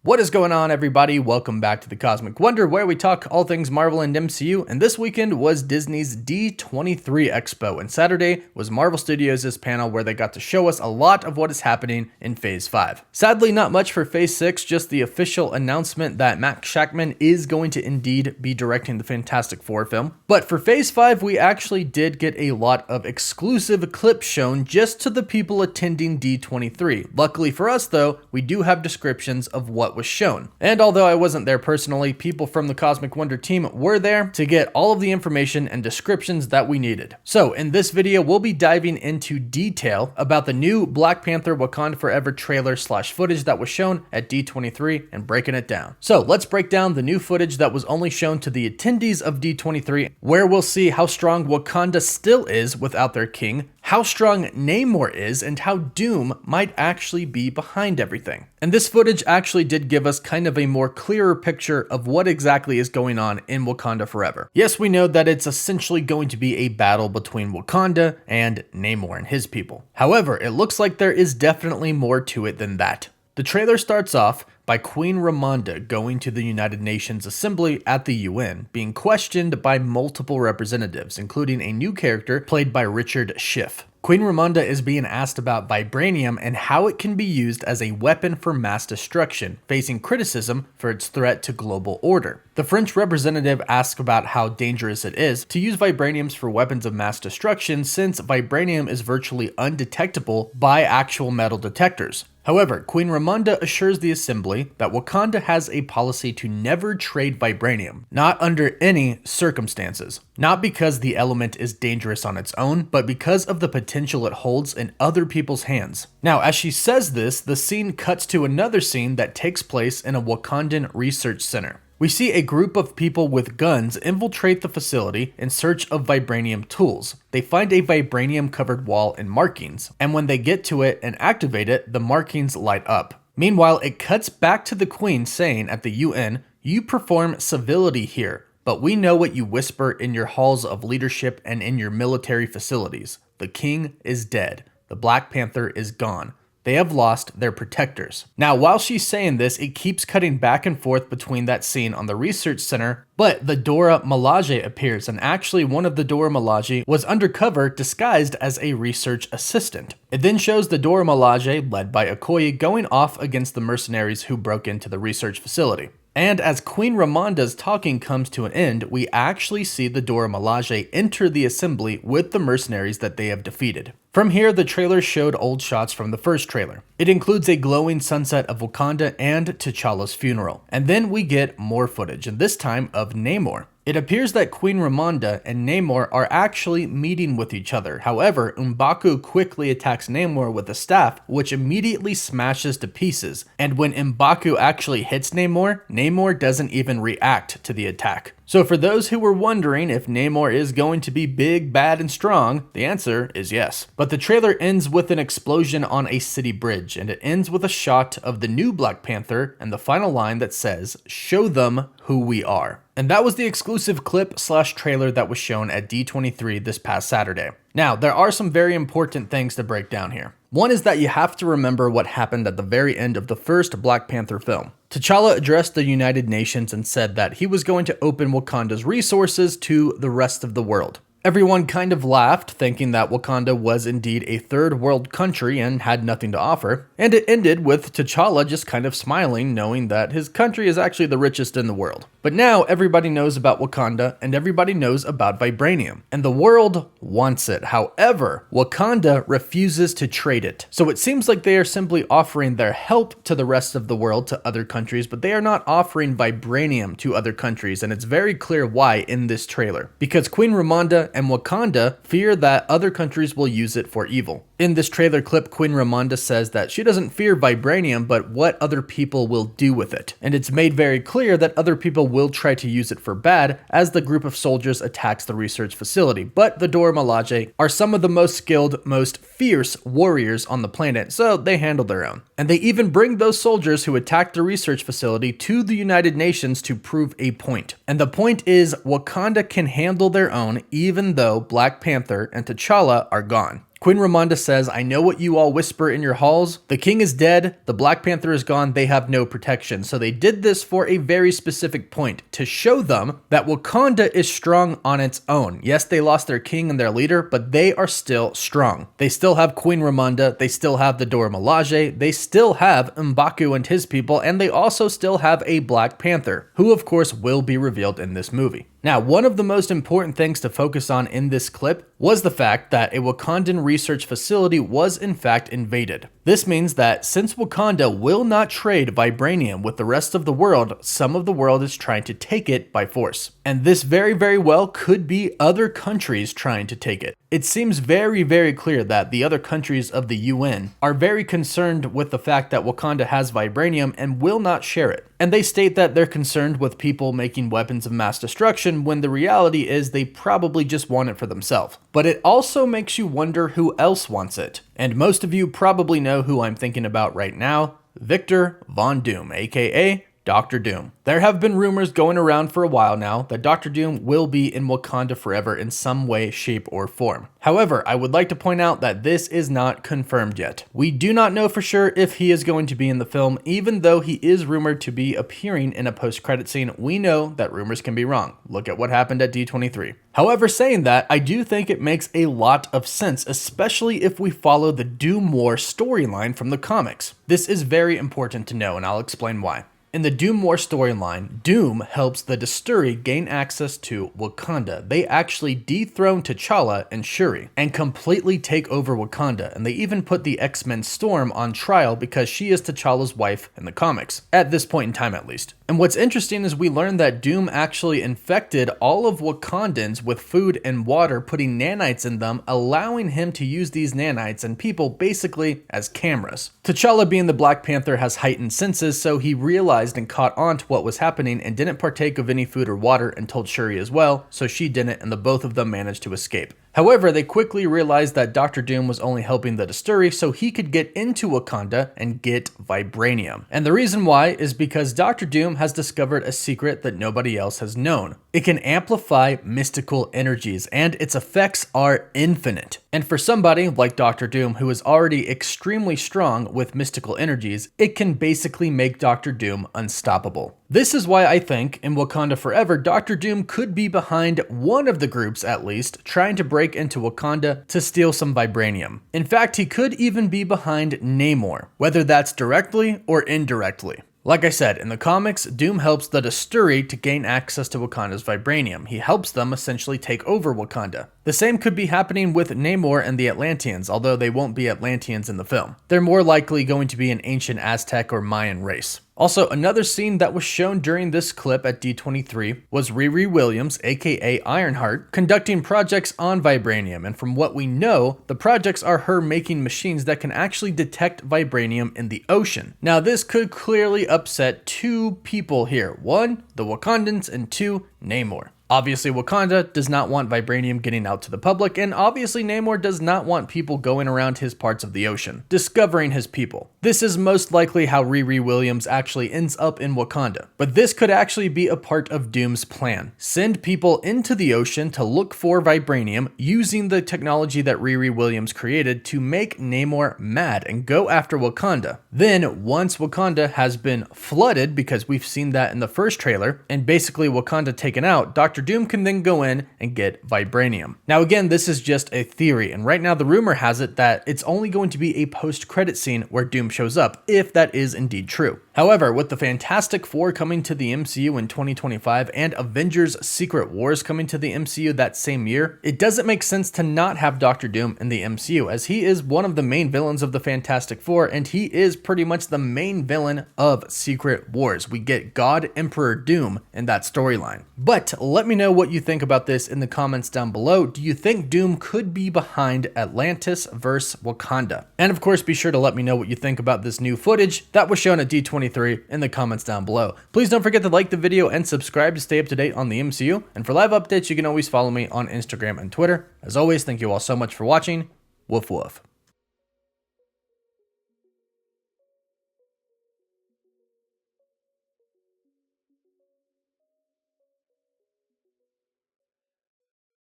What is going on, everybody? Welcome back to the Cosmic Wonder, where we talk all things Marvel and MCU, and this weekend was Disney's D23 Expo, and Saturday was Marvel Studios' panel where they got to show us a lot of what is happening in Phase 5. Sadly, not much for Phase 6, just the official announcement that Matt Shakman is going to indeed be directing the Fantastic Four film. But for Phase 5, we actually did get a lot of exclusive clips shown just to the people attending D23. Luckily for us, though, we do have descriptions of what was shown. And although I wasn't there personally, people from the Cosmic Wonder team were there to get all of the information and descriptions that we needed. So in this video, we'll be diving into detail about the new Black Panther Wakanda Forever trailer / footage that was shown at D23 and breaking it down. So let's break down the new footage that was only shown to the attendees of D23, where we'll see how strong Wakanda still is without their king, how strong Namor is, and how Doom might actually be behind everything. And this footage actually did give us kind of a more clearer picture of what exactly is going on in Wakanda Forever. Yes, we know that it's essentially going to be a battle between Wakanda and Namor and his people. However, it looks like there is definitely more to it than that. The trailer starts off by Queen Ramonda going to the United Nations Assembly at the UN, being questioned by multiple representatives, including a new character played by Richard Schiff. Queen Ramonda is being asked about vibranium and how it can be used as a weapon for mass destruction, facing criticism for its threat to global order. The French representative asks about how dangerous it is to use vibraniums for weapons of mass destruction, since vibranium is virtually undetectable by actual metal detectors. However, Queen Ramonda assures the assembly that Wakanda has a policy to never trade vibranium, not under any circumstances. Not because the element is dangerous on its own, but because of the potential it holds in other people's hands. Now, as she says this, the scene cuts to another scene that takes place in a Wakandan research center. We see a group of people with guns infiltrate the facility in search of vibranium tools. They find a vibranium-covered wall and markings, and when they get to it and activate it, the markings light up. Meanwhile, it cuts back to the Queen saying at the UN, "You perform civility here, but we know what you whisper in your halls of leadership and in your military facilities. The king is dead. The Black Panther is gone. They have lost their protectors." Now, while she's saying this, it keeps cutting back and forth between that scene on the research center, but the Dora Milaje appears, and actually one of the Dora Milaje was undercover disguised as a research assistant. It then shows the Dora Milaje, led by Okoye, going off against the mercenaries who broke into the research facility. And as Queen Ramonda's talking comes to an end, we actually see the Dora Milaje enter the assembly with the mercenaries that they have defeated. From here, the trailer showed old shots from the first trailer. It includes a glowing sunset of Wakanda and T'Challa's funeral. And then we get more footage, and this time of Namor. It appears that Queen Ramonda and Namor are actually meeting with each other. However, M'Baku quickly attacks Namor with a staff, which immediately smashes to pieces. And when M'Baku actually hits Namor, Namor doesn't even react to the attack. So for those who were wondering if Namor is going to be big, bad, and strong, the answer is yes. But the trailer ends with an explosion on a city bridge, and it ends with a shot of the new Black Panther and the final line that says, "Show them who we are." And that was the exclusive clip / trailer that was shown at D23 this past Saturday. Now, there are some very important things to break down here. One is that you have to remember what happened at the very end of the first Black Panther film. T'Challa addressed the United Nations and said that he was going to open Wakanda's resources to the rest of the world. Everyone kind of laughed, thinking that Wakanda was indeed a third world country and had nothing to offer, and it ended with T'Challa just kind of smiling, knowing that his country is actually the richest in the world. But now everybody knows about Wakanda, and everybody knows about vibranium, and the world wants it. However, Wakanda refuses to trade it. So it seems like they are simply offering their help to the rest of the world, to other countries, but they are not offering vibranium to other countries, and it's very clear why in this trailer. Because Queen Ramonda and Wakanda fear that other countries will use it for evil. In this trailer clip, Queen Ramonda says that she doesn't fear vibranium, but what other people will do with it. And it's made very clear that other people will try to use it for bad as the group of soldiers attacks the research facility. But the Dora Milaje are some of the most skilled, most fierce warriors on the planet, so they handle their own. And they even bring those soldiers who attacked the research facility to the United Nations to prove a point. And the point is, Wakanda can handle their own even though Black Panther and T'Challa are gone. Queen Ramonda says, "I know what you all whisper in your halls. The king is dead, the Black Panther is gone, they have no protection." So they did this for a very specific point, to show them that Wakanda is strong on its own. Yes, they lost their king and their leader, but they are still strong. They still have Queen Ramonda, they still have the Dora Milaje, they still have M'Baku and his people, and they also still have a Black Panther, who of course will be revealed in this movie. Now, one of the most important things to focus on in this clip was the fact that a Wakandan research facility was in fact invaded. This means that since Wakanda will not trade vibranium with the rest of the world, some of the world is trying to take it by force. And this very well could be other countries trying to take it. It seems very clear that the other countries of the UN are very concerned with the fact that Wakanda has vibranium and will not share it. And they state that they're concerned with people making weapons of mass destruction, when the reality is they probably just want it for themselves. But it also makes you wonder who else wants it. And most of you probably know who I'm thinking about right now: Victor Von Doom, aka Dr. Doom. There have been rumors going around for a while now that Dr. Doom will be in Wakanda Forever in some way, shape, or form. However, I would like to point out that this is not confirmed yet. We do not know for sure if he is going to be in the film, even though he is rumored to be appearing in a post-credit scene. We know that rumors can be wrong. Look at what happened at D23. However, saying that, I do think it makes a lot of sense, especially if we follow the Doom War storyline from the comics. This is very important to know, and I'll explain why. In the Doom War storyline, Doom helps the Desturi gain access to Wakanda. They actually dethrone T'Challa and Shuri and completely take over Wakanda, and they even put the X-Men Storm on trial because she is T'Challa's wife in the comics, at this point in time at least. And what's interesting is we learned that Doom actually infected all of Wakandans with food and water, putting nanites in them, allowing him to use these nanites and people basically as cameras. T'Challa, being the Black Panther, has heightened senses, so he realized and caught on to what was happening and didn't partake of any food or water, and told Shuri as well, so she didn't, and the both of them managed to escape. However, they quickly realized that Dr. Doom was only helping the Desturi so he could get into Wakanda and get vibranium. And the reason why is because Dr. Doom has discovered a secret that nobody else has known. It can amplify mystical energies, and its effects are infinite. And for somebody like Dr. Doom, who is already extremely strong with mystical energies, it can basically make Dr. Doom unstoppable. This is why I think in Wakanda Forever, Dr. Doom could be behind one of the groups at least, trying to break into Wakanda to steal some vibranium. In fact, he could even be behind Namor, whether that's directly or indirectly. Like I said, in the comics, Doom helps the Desturi to gain access to Wakanda's vibranium. He helps them essentially take over Wakanda. The same could be happening with Namor and the Atlanteans, although they won't be Atlanteans in the film. They're more likely going to be an ancient Aztec or Mayan race. Also, another scene that was shown during this clip at D23 was Riri Williams, aka Ironheart, conducting projects on vibranium, and from what we know, the projects are her making machines that can actually detect vibranium in the ocean. Now, this could clearly upset two people here. One, the Wakandans, and two, Namor. Obviously, Wakanda does not want vibranium getting out to the public, and obviously Namor does not want people going around his parts of the ocean, discovering his people. This is most likely how Riri Williams actually ends up in Wakanda. But this could actually be a part of Doom's plan. Send people into the ocean to look for vibranium using the technology that Riri Williams created to make Namor mad and go after Wakanda. Then, once Wakanda has been flooded, because we've seen that in the first trailer, and basically Wakanda taken out, Dr. Doom can then go in and get vibranium. Now again, this is just a theory, and right now the rumor has it that it's only going to be a post-credit scene where Doom shows up, if that is indeed true. However, with the Fantastic Four coming to the MCU in 2025 and Avengers Secret Wars coming to the MCU that same year, it doesn't make sense to not have Dr. Doom in the MCU, as he is one of the main villains of the Fantastic Four, and he is pretty much the main villain of Secret Wars. We get God Emperor Doom in that storyline. But let me know what you think about this in the comments down below. Do you think Doom could be behind Atlantis versus Wakanda? And of course, be sure to let me know what you think about this new footage that was shown at D23 in the comments down below. Please don't forget to like the video and subscribe to stay up to date on the MCU. And for live updates, you can always follow me on Instagram and Twitter. As always, thank you all so much for watching. Woof woof.